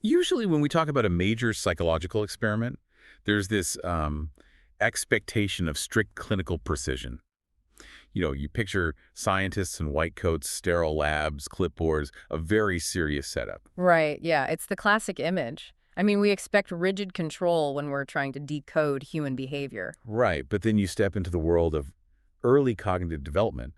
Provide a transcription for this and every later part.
Usually when we talk about a major psychological experiment, there's this expectation of strict clinical precision. You picture scientists in white coats, sterile labs, clipboards, a very serious setup. Right, yeah, it's the classic image. I mean, we expect rigid control when we're trying to decode human behavior. Right, but then you step into the world of early cognitive development,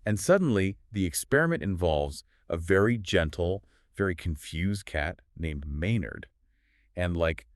and suddenly the experiment involves a very gentle, very confused cat named Maynard, and like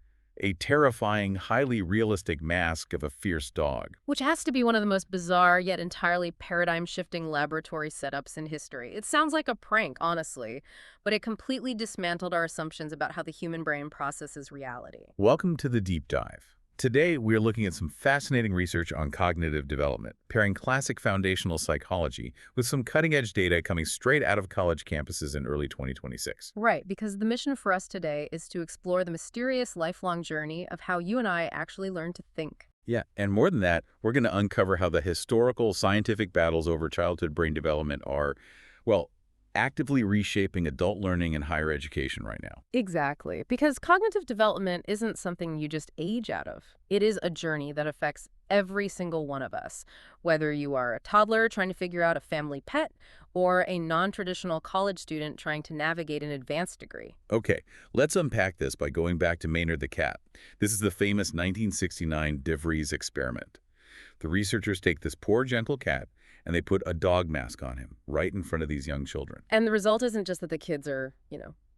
a terrifying, highly realistic mask of a fierce dog. Which has to be one of the most bizarre yet entirely paradigm-shifting laboratory setups in history. It sounds like a prank, honestly, but it completely dismantled our assumptions about how the human brain processes reality. Welcome to the deep dive. Today, we're looking at some fascinating research on cognitive development, pairing classic foundational psychology with some cutting-edge data coming straight out of college campuses in early 2026. Right, because the mission for us today is to explore the mysterious lifelong journey of how you and I actually learn to think. Yeah, and more than that, we're going to uncover how the historical scientific battles over childhood brain development are, well, actively reshaping adult learning and higher education right now. Exactly, because cognitive development isn't something you just age out of. It is a journey that affects every single one of us, whether you are a toddler trying to figure out a family pet or a non-traditional college student trying to navigate an advanced degree. Okay, let's unpack this by going back to Maynard the cat. This is the famous 1969 DeVries experiment. The researchers take this poor, gentle cat and they put a dog mask on him right in front of these young children. And the result isn't just that the kids are,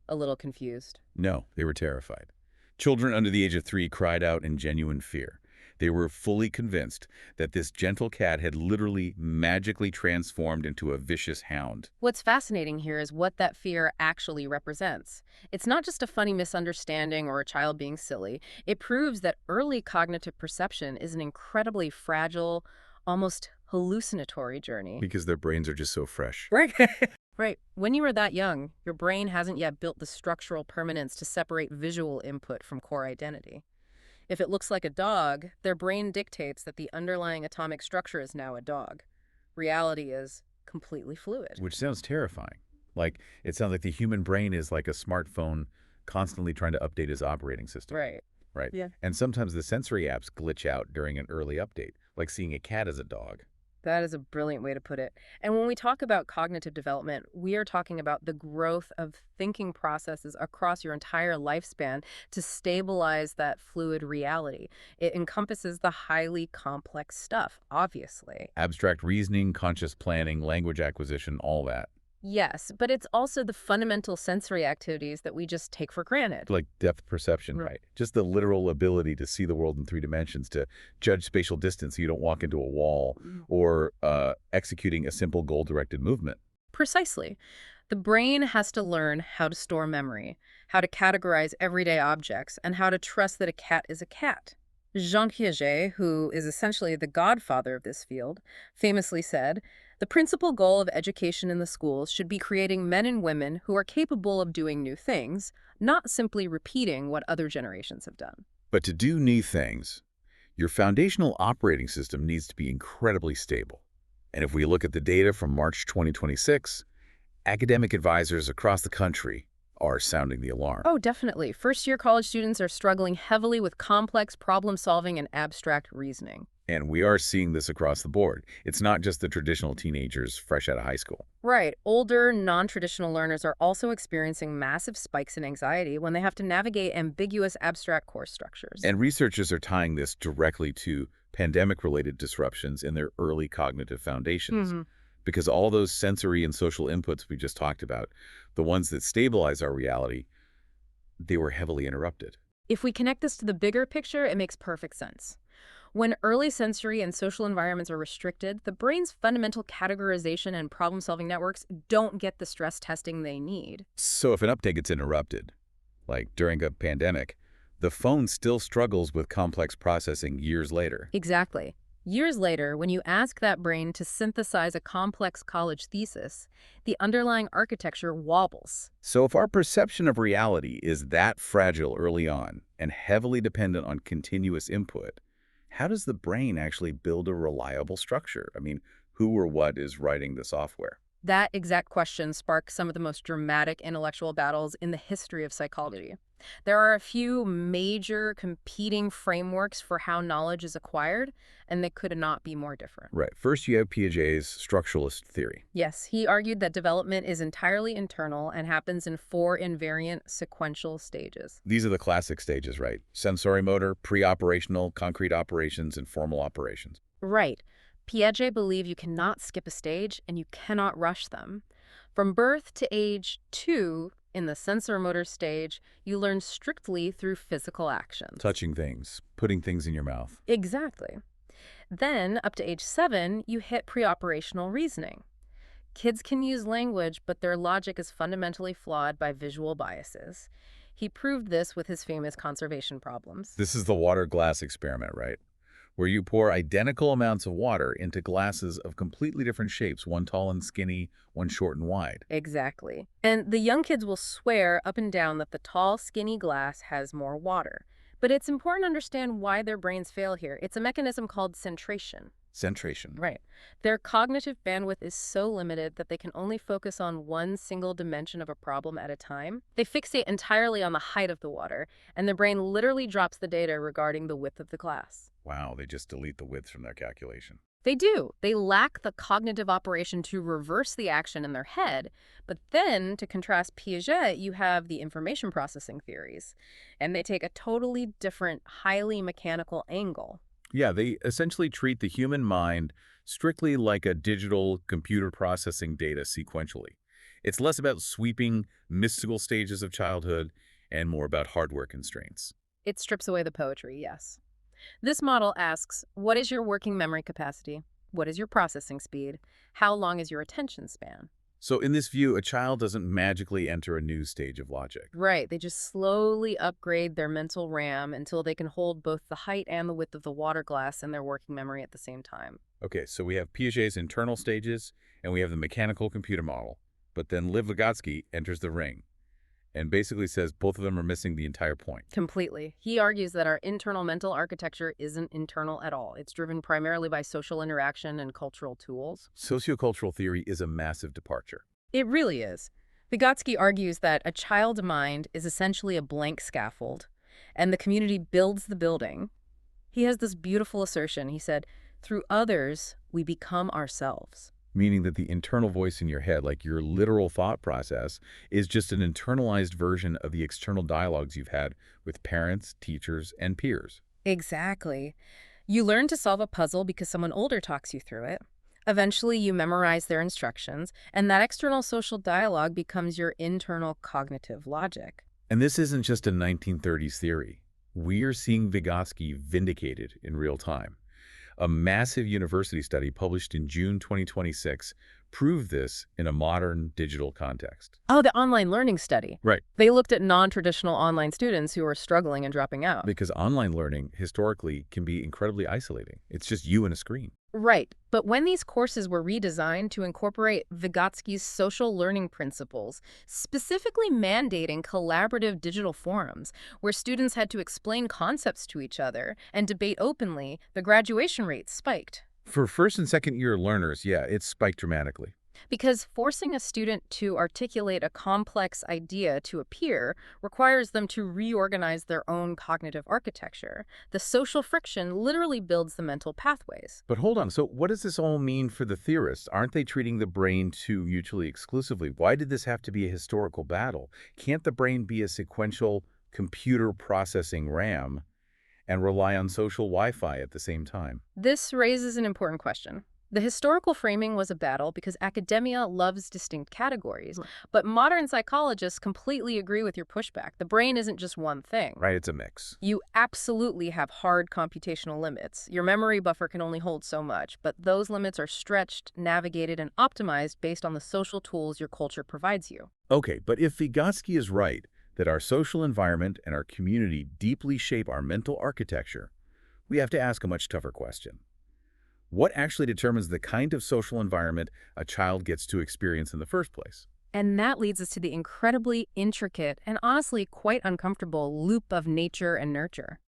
a little confused. No, they were terrified. Children under the age of 3 cried out in genuine fear. They were fully convinced that this gentle cat had literally magically transformed into a vicious hound. What's fascinating here is what that fear actually represents. It's not just a funny misunderstanding or a child being silly. It proves that early cognitive perception is an incredibly fragile, almost hallucinatory journey. Because their brains are just so fresh. Right. Right. When you are that young, your brain hasn't yet built the structural permanence to separate visual input from core identity. If it looks like a dog, their brain dictates that the underlying atomic structure is now a dog. Reality is completely fluid. Which sounds terrifying. It sounds like the human brain is like a smartphone constantly trying to update its operating system. Right. Right. Yeah. And sometimes the sensory apps glitch out during an early update, like seeing a cat as a dog. That is a brilliant way to put it. And when we talk about cognitive development, we are talking about the growth of thinking processes across your entire lifespan to stabilize that fluid reality. It encompasses the highly complex stuff, obviously. Abstract reasoning, conscious planning, language acquisition, all that. Yes, but it's also the fundamental sensory activities that we just take for granted. Like depth perception, right? Just the literal ability to see the world in 3 dimensions, to judge spatial distance so you don't walk into a wall, or executing a simple goal-directed movement. Precisely. The brain has to learn how to store memory, how to categorize everyday objects, and how to trust that a cat is a cat. Jean Piaget, who is essentially the godfather of this field, famously said, "The principal goal of education in the schools should be creating men and women who are capable of doing new things, not simply repeating what other generations have done." But to do new things, your foundational operating system needs to be incredibly stable. And if we look at the data from March 2026, academic advisors across the country are sounding the alarm. Oh, definitely. First-year college students are struggling heavily with complex problem-solving and abstract reasoning. And we are seeing this across the board. It's not just the traditional teenagers fresh out of high school. Right. Older, non-traditional learners are also experiencing massive spikes in anxiety when they have to navigate ambiguous abstract course structures. And researchers are tying this directly to pandemic-related disruptions in their early cognitive foundations. Because all those sensory and social inputs we just talked about, the ones that stabilize our reality, they were heavily interrupted. If we connect this to the bigger picture, it makes perfect sense. When early sensory and social environments are restricted, the brain's fundamental categorization and problem-solving networks don't get the stress testing they need. So if an uptake gets interrupted, like during a pandemic, the phone still struggles with complex processing years later. Exactly. Years later, when you ask that brain to synthesize a complex college thesis, the underlying architecture wobbles. So if our perception of reality is that fragile early on and heavily dependent on continuous input, how does the brain actually build a reliable structure? I mean, who or what is writing the software? That exact question sparked some of the most dramatic intellectual battles in the history of psychology. There are a few major competing frameworks for how knowledge is acquired, and they could not be more different. Right. First, you have Piaget's structuralist theory. Yes, he argued that development is entirely internal and happens in four invariant sequential stages. These are the classic stages, right? Sensory-motor, pre-operational, concrete operations, and formal operations. Right. Piaget believed you cannot skip a stage and you cannot rush them. From birth to age 2, in the sensor-motor stage, you learn strictly through physical actions. Touching things, putting things in your mouth. Exactly. Then, up to age 7, you hit pre-operational reasoning. Kids can use language, but their logic is fundamentally flawed by visual biases. He proved this with his famous conservation problems. This is the water glass experiment, right? Where you pour identical amounts of water into glasses of completely different shapes, one tall and skinny, one short and wide. Exactly. And the young kids will swear up and down that the tall, skinny glass has more water. But it's important to understand why their brains fail here. It's a mechanism called centration. Centration. Right. Their cognitive bandwidth is so limited that they can only focus on one single dimension of a problem at a time. They fixate entirely on the height of the water, and their brain literally drops the data regarding the width of the glass. Wow, they just delete the width from their calculation. They do. They lack the cognitive operation to reverse the action in their head. But then, to contrast Piaget, you have the information processing theories. And they take a totally different, highly mechanical angle. Yeah, they essentially treat the human mind strictly like a digital computer processing data sequentially. It's less about sweeping mystical stages of childhood and more about hardware constraints. It strips away the poetry, yes. This model asks, what is your working memory capacity? What is your processing speed? How long is your attention span? So in this view, a child doesn't magically enter a new stage of logic. Right, they just slowly upgrade their mental RAM until they can hold both the height and the width of the water glass in their working memory at the same time. Okay, so we have Piaget's internal stages, and we have the mechanical computer model. But then Liv Vygotsky enters the ring and basically says both of them are missing the entire point. Completely. He argues that our internal mental architecture isn't internal at all. It's driven primarily by social interaction and cultural tools. Sociocultural theory is a massive departure. It really is. Vygotsky argues that a child's mind is essentially a blank scaffold, and the community builds the building. He has this beautiful assertion. He said, through others, we become ourselves. Meaning that the internal voice in your head, like your literal thought process, is just an internalized version of the external dialogues you've had with parents, teachers, and peers. Exactly. You learn to solve a puzzle because someone older talks you through it. Eventually, you memorize their instructions, and that external social dialogue becomes your internal cognitive logic. And this isn't just a 1930s theory. We're seeing Vygotsky vindicated in real time. A massive university study published in June 2026 proved this in a modern digital context. Oh, the online learning study. Right. They looked at non-traditional online students who were struggling and dropping out. Because online learning, historically, can be incredibly isolating. It's just you and a screen. Right. But when these courses were redesigned to incorporate Vygotsky's social learning principles, specifically mandating collaborative digital forums where students had to explain concepts to each other and debate openly, the graduation rate spiked. For first and second year learners, yeah, it spiked dramatically. Because forcing a student to articulate a complex idea to a peer requires them to reorganize their own cognitive architecture. The social friction literally builds the mental pathways. But hold on, so what does this all mean for the theorists? Aren't they treating the brain too mutually exclusively? Why did this have to be a historical battle? Can't the brain be a sequential computer processing RAM and rely on social Wi-Fi at the same time? This raises an important question. The historical framing was a battle because academia loves distinct categories, but modern psychologists completely agree with your pushback. The brain isn't just one thing. Right, it's a mix. You absolutely have hard computational limits. Your memory buffer can only hold so much, but those limits are stretched, navigated, and optimized based on the social tools your culture provides you. Okay, but if Vygotsky is right, that our social environment and our community deeply shape our mental architecture, we have to ask a much tougher question. What actually determines the kind of social environment a child gets to experience in the first place? And that leads us to the incredibly intricate and honestly quite uncomfortable loop of nature and nurture.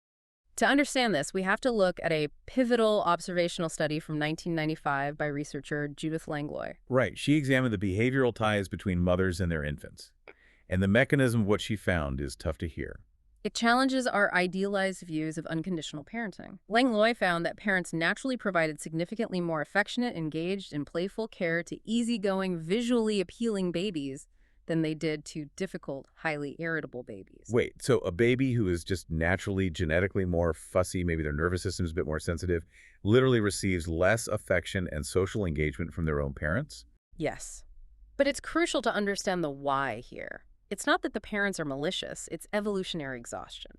To understand this, we have to look at a pivotal observational study from 1995 by researcher Judith Langlois. Right, she examined the behavioral ties between mothers and their infants. And the mechanism of what she found is tough to hear. It challenges our idealized views of unconditional parenting. Langlois found that parents naturally provided significantly more affectionate, engaged, and playful care to easygoing, visually appealing babies than they did to difficult, highly irritable babies. Wait, so a baby who is just naturally, genetically more fussy, maybe their nervous system is a bit more sensitive, literally receives less affection and social engagement from their own parents? Yes. But it's crucial to understand the why here. It's not that the parents are malicious, it's evolutionary exhaustion.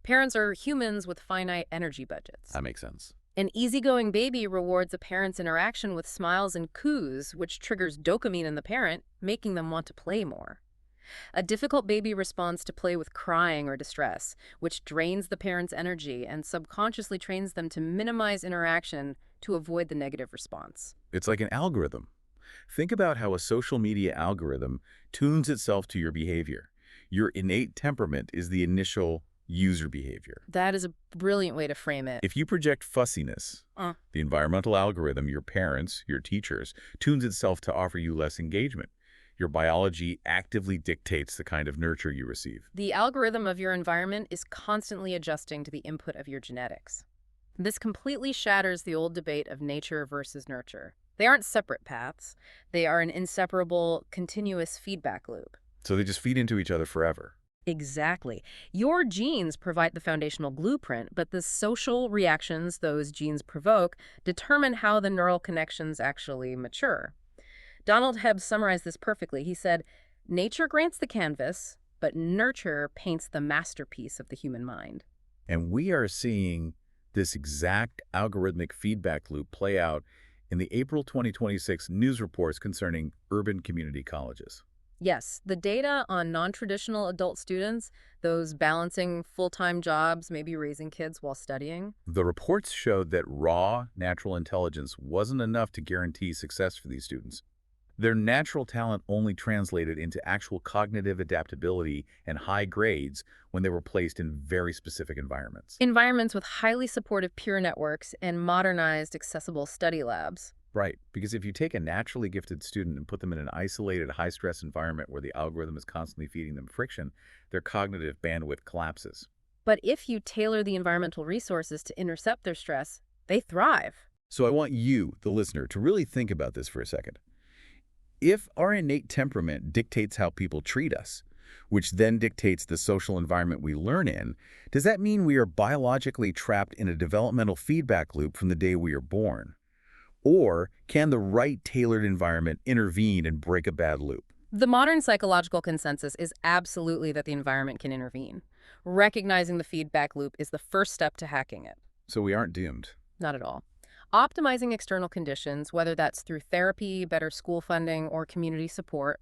Parents are humans with finite energy budgets. That makes sense. An easygoing baby rewards a parent's interaction with smiles and coos, which triggers dopamine in the parent, making them want to play more. A difficult baby responds to play with crying or distress, which drains the parent's energy and subconsciously trains them to minimize interaction to avoid the negative response. It's like an algorithm. Think about how a social media algorithm tunes itself to your behavior. Your innate temperament is the initial user behavior. That is a brilliant way to frame it. If you project fussiness, the environmental algorithm, your parents, your teachers, tunes itself to offer you less engagement. Your biology actively dictates the kind of nurture you receive. The algorithm of your environment is constantly adjusting to the input of your genetics. This completely shatters the old debate of nature versus nurture. They aren't separate paths. They are an inseparable, continuous feedback loop. So they just feed into each other forever. Exactly. Your genes provide the foundational blueprint, but the social reactions those genes provoke determine how the neural connections actually mature. Donald Hebb summarized this perfectly. He said, "Nature grants the canvas, but nurture paints the masterpiece of the human mind." And we are seeing this exact algorithmic feedback loop play out in the April 2026 news reports concerning urban community colleges. Yes, the data on non-traditional adult students, those balancing full-time jobs, maybe raising kids while studying. The reports showed that raw natural intelligence wasn't enough to guarantee success for these students. Their natural talent only translated into actual cognitive adaptability and high grades when they were placed in very specific environments. Environments with highly supportive peer networks and modernized, accessible study labs. Right, because if you take a naturally gifted student and put them in an isolated, high-stress environment where the algorithm is constantly feeding them friction, their cognitive bandwidth collapses. But if you tailor the environmental resources to intercept their stress, they thrive. So I want you, the listener, to really think about this for a second. If our innate temperament dictates how people treat us, which then dictates the social environment we learn in, does that mean we are biologically trapped in a developmental feedback loop from the day we are born? Or can the right tailored environment intervene and break a bad loop? The modern psychological consensus is absolutely that the environment can intervene. Recognizing the feedback loop is the first step to hacking it. So we aren't doomed. Not at all. Optimizing external conditions, whether that's through therapy, better school funding, or community support,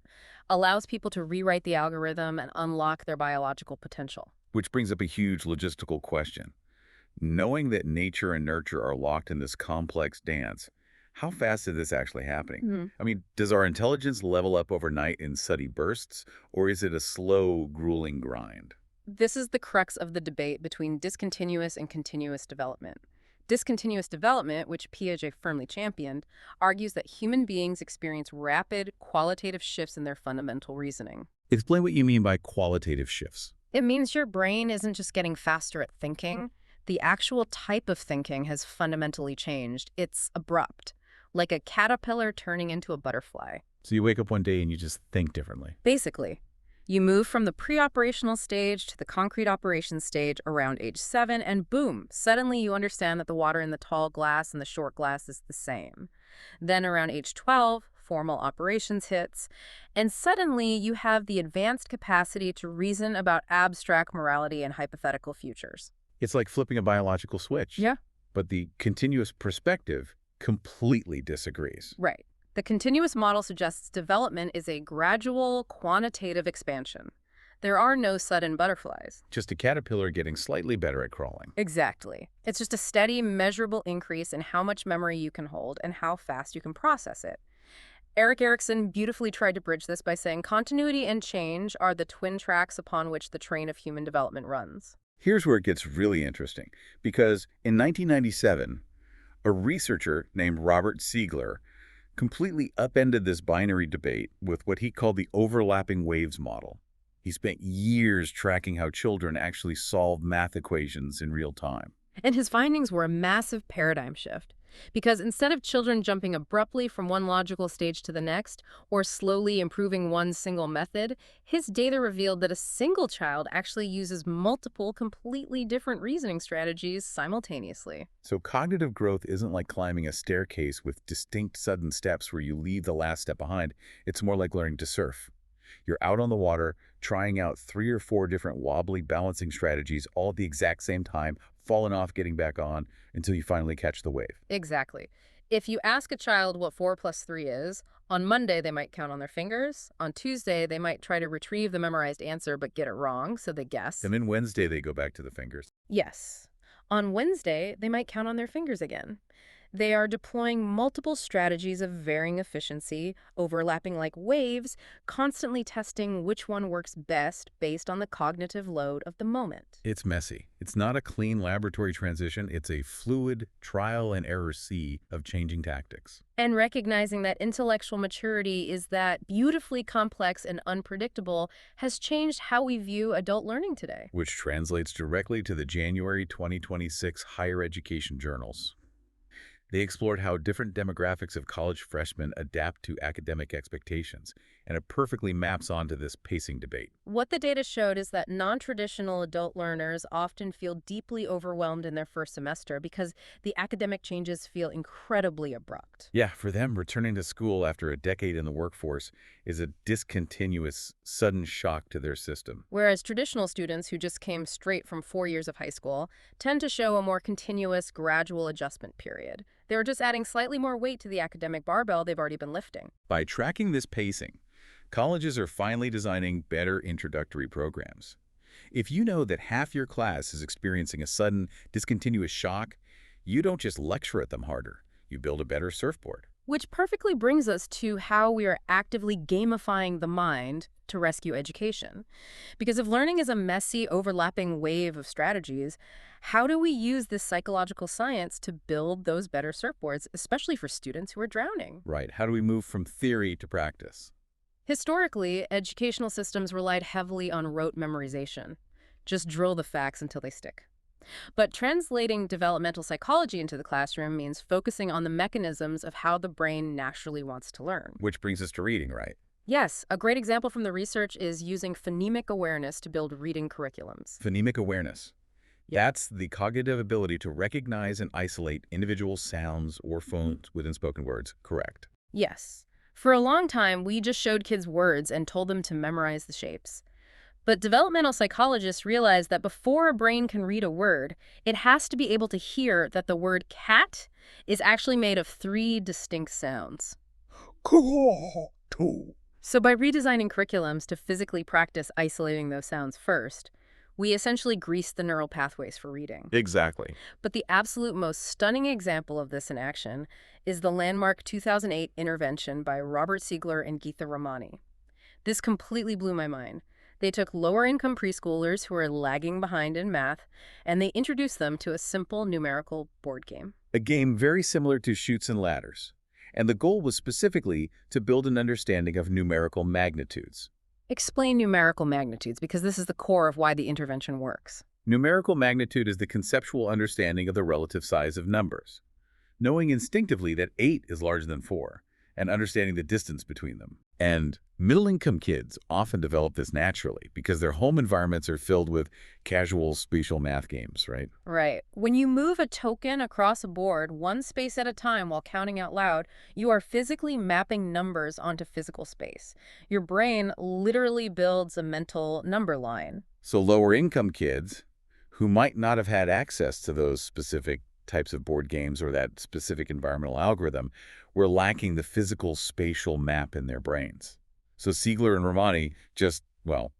allows people to rewrite the algorithm and unlock their biological potential. Which brings up a huge logistical question. Knowing that nature and nurture are locked in this complex dance, how fast is this actually happening? I mean, does our intelligence level up overnight in steady bursts, or is it a slow, grueling grind? This is the crux of the debate between discontinuous and continuous development. Discontinuous development, which Piaget firmly championed, argues that human beings experience rapid, qualitative shifts in their fundamental reasoning. Explain what you mean by qualitative shifts. It means your brain isn't just getting faster at thinking. The actual type of thinking has fundamentally changed. It's abrupt, like a caterpillar turning into a butterfly. So you wake up one day and you just think differently. Basically, you move from the pre-operational stage to the concrete operations stage around age 7, and boom, suddenly you understand that the water in the tall glass and the short glass is the same. Then around age 12, formal operations hits, and suddenly you have the advanced capacity to reason about abstract morality and hypothetical futures. It's like flipping a biological switch. Yeah. But the continuous perspective completely disagrees. Right. The continuous model suggests development is a gradual, quantitative expansion. There are no sudden butterflies. Just a caterpillar getting slightly better at crawling. Exactly. It's just a steady, measurable increase in how much memory you can hold and how fast you can process it. Erik Erikson beautifully tried to bridge this by saying continuity and change are the twin tracks upon which the train of human development runs. Here's where it gets really interesting, because in 1997, a researcher named Robert Siegler completely upended this binary debate with what he called the overlapping waves model. He spent years tracking how children actually solve math equations in real time. And his findings were a massive paradigm shift. Because instead of children jumping abruptly from one logical stage to the next, or slowly improving one single method, his data revealed that a single child actually uses multiple completely different reasoning strategies simultaneously. So cognitive growth isn't like climbing a staircase with distinct sudden steps where you leave the last step behind. It's more like learning to surf. You're out on the water, trying out 3 or 4 different wobbly balancing strategies all at the exact same time, falling off, getting back on, until you finally catch the wave. Exactly. If you ask a child what 4 plus 3 is, on Monday they might count on their fingers. On Tuesday, they might try to retrieve the memorized answer but get it wrong, so they guess. And then Wednesday, they go back to the fingers. Yes. On Wednesday, they might count on their fingers again. They are deploying multiple strategies of varying efficiency, overlapping like waves, constantly testing which one works best based on the cognitive load of the moment. It's messy. It's not a clean laboratory transition. It's a fluid trial and error sea of changing tactics. And recognizing that intellectual maturity is that beautifully complex and unpredictable has changed how we view adult learning today. Which translates directly to the January 2026 higher education journals. They explored how different demographics of college freshmen adapt to academic expectations, and it perfectly maps onto this pacing debate. What the data showed is that non-traditional adult learners often feel deeply overwhelmed in their first semester because the academic changes feel incredibly abrupt. Yeah, for them, returning to school after a decade in the workforce is a discontinuous, sudden shock to their system. Whereas traditional students who just came straight from 4 years of high school tend to show a more continuous, gradual adjustment period. They're just adding slightly more weight to the academic barbell they've already been lifting. By tracking this pacing, colleges are finally designing better introductory programs. If you know that half your class is experiencing a sudden, discontinuous shock, you don't just lecture at them harder. You build a better surfboard. Which perfectly brings us to how we are actively gamifying the mind to rescue education. Because if learning is a messy, overlapping wave of strategies, how do we use this psychological science to build those better surfboards, especially for students who are drowning? Right. How do we move from theory to practice? Historically, educational systems relied heavily on rote memorization. Just drill the facts until they stick. But translating developmental psychology into the classroom means focusing on the mechanisms of how the brain naturally wants to learn. Which brings us to reading, right? Yes, a great example from the research is using phonemic awareness to build reading curriculums. Phonemic awareness. Yeah. That's the cognitive ability to recognize and isolate individual sounds or phones within spoken words. Correct. Yes. For a long time, we just showed kids words and told them to memorize the shapes. But developmental psychologists realized that before a brain can read a word, it has to be able to hear that the word cat is actually made of 3 distinct sounds. So by redesigning curriculums to physically practice isolating those sounds first, we essentially greased the neural pathways for reading. Exactly. But the absolute most stunning example of this in action is the landmark 2008 intervention by Robert Siegler and Geetha Ramani. This completely blew my mind. They took lower-income preschoolers who are lagging behind in math, and they introduced them to a simple numerical board game. A game very similar to Chutes and Ladders. And the goal was specifically to build an understanding of numerical magnitudes. Explain numerical magnitudes, because this is the core of why the intervention works. Numerical magnitude is the conceptual understanding of the relative size of numbers. Knowing instinctively that 8 is larger than 4, and understanding the distance between them. And middle-income kids often develop this naturally because their home environments are filled with casual spatial math games, right? Right. When you move a token across a board one space at a time while counting out loud, you are physically mapping numbers onto physical space. Your brain literally builds a mental number line. So lower-income kids who might not have had access to those specific types of board games or that specific environmental algorithm were lacking the physical spatial map in their brains. So Siegler and Ramani just, well,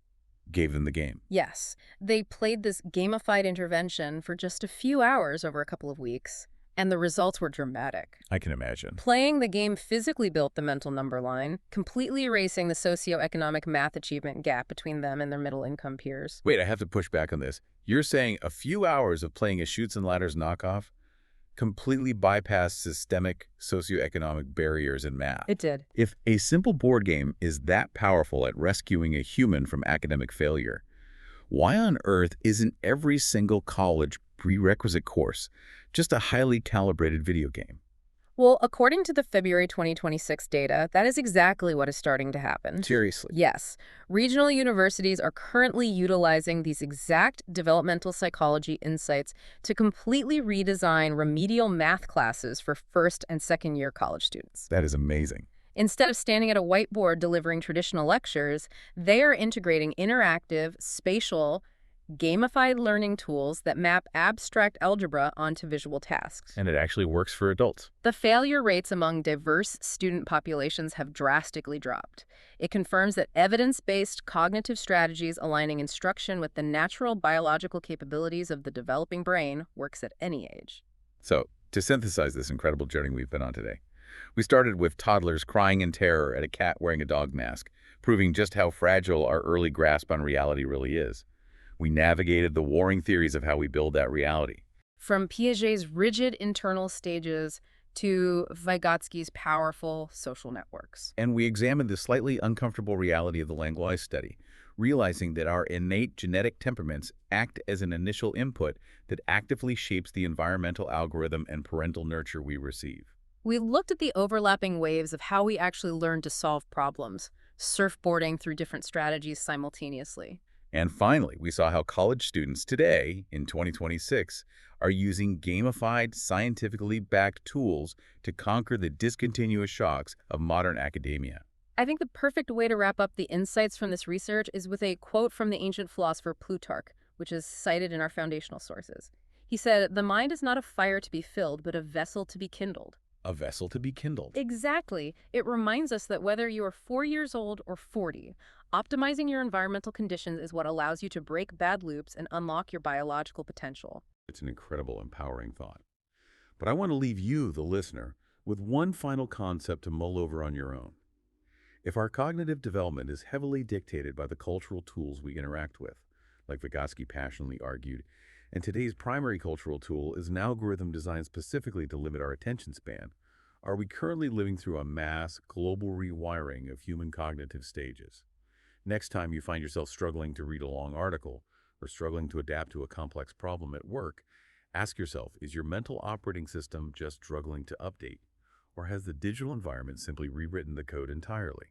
gave them the game. Yes, they played this gamified intervention for just a few hours over a couple of weeks, and the results were dramatic. I can imagine. Playing the game physically built the mental number line, completely erasing the socioeconomic math achievement gap between them and their middle-income peers. Wait, I have to push back on this. You're saying a few hours of playing a Chutes and Ladders knockoff completely bypassed systemic socioeconomic barriers in math. It did. If a simple board game is that powerful at rescuing a human from academic failure, why on earth isn't every single college prerequisite course just a highly calibrated video game? Well, according to the February 2026 data, that is exactly what is starting to happen. Seriously. Yes, regional universities are currently utilizing these exact developmental psychology insights to completely redesign remedial math classes for first and second year college students. That is amazing. Instead of standing at a whiteboard delivering traditional lectures, they are integrating interactive, spatial, gamified learning tools that map abstract algebra onto visual tasks. And it actually works for adults. The failure rates among diverse student populations have drastically dropped. It confirms that evidence-based cognitive strategies aligning instruction with the natural biological capabilities of the developing brain works at any age. So, to synthesize this incredible journey we've been on today, we started with toddlers crying in terror at a cat wearing a dog mask, proving just how fragile our early grasp on reality really is. We navigated the warring theories of how we build that reality. From Piaget's rigid internal stages to Vygotsky's powerful social networks. And we examined the slightly uncomfortable reality of the Langlois study, realizing that our innate genetic temperaments act as an initial input that actively shapes the environmental algorithm and parental nurture we receive. We looked at the overlapping waves of how we actually learn to solve problems, surfboarding through different strategies simultaneously. And finally, we saw how college students today, in 2026, are using gamified, scientifically backed tools to conquer the discontinuous shocks of modern academia. I think the perfect way to wrap up the insights from this research is with a quote from the ancient philosopher Plutarch, which is cited in our foundational sources. He said, "The mind is not a fire to be filled, but a vessel to be kindled." A vessel to be kindled. Exactly. It reminds us that whether you are 4 years old or 40, optimizing your environmental conditions is what allows you to break bad loops and unlock your biological potential. It's an incredible, empowering thought. But I want to leave you, the listener, with one final concept to mull over on your own. If our cognitive development is heavily dictated by the cultural tools we interact with, like Vygotsky passionately argued, and today's primary cultural tool is an algorithm designed specifically to limit our attention span, are we currently living through a mass, global rewiring of human cognitive stages? Next time you find yourself struggling to read a long article or struggling to adapt to a complex problem at work, ask yourself, is your mental operating system just struggling to update? Or has the digital environment simply rewritten the code entirely?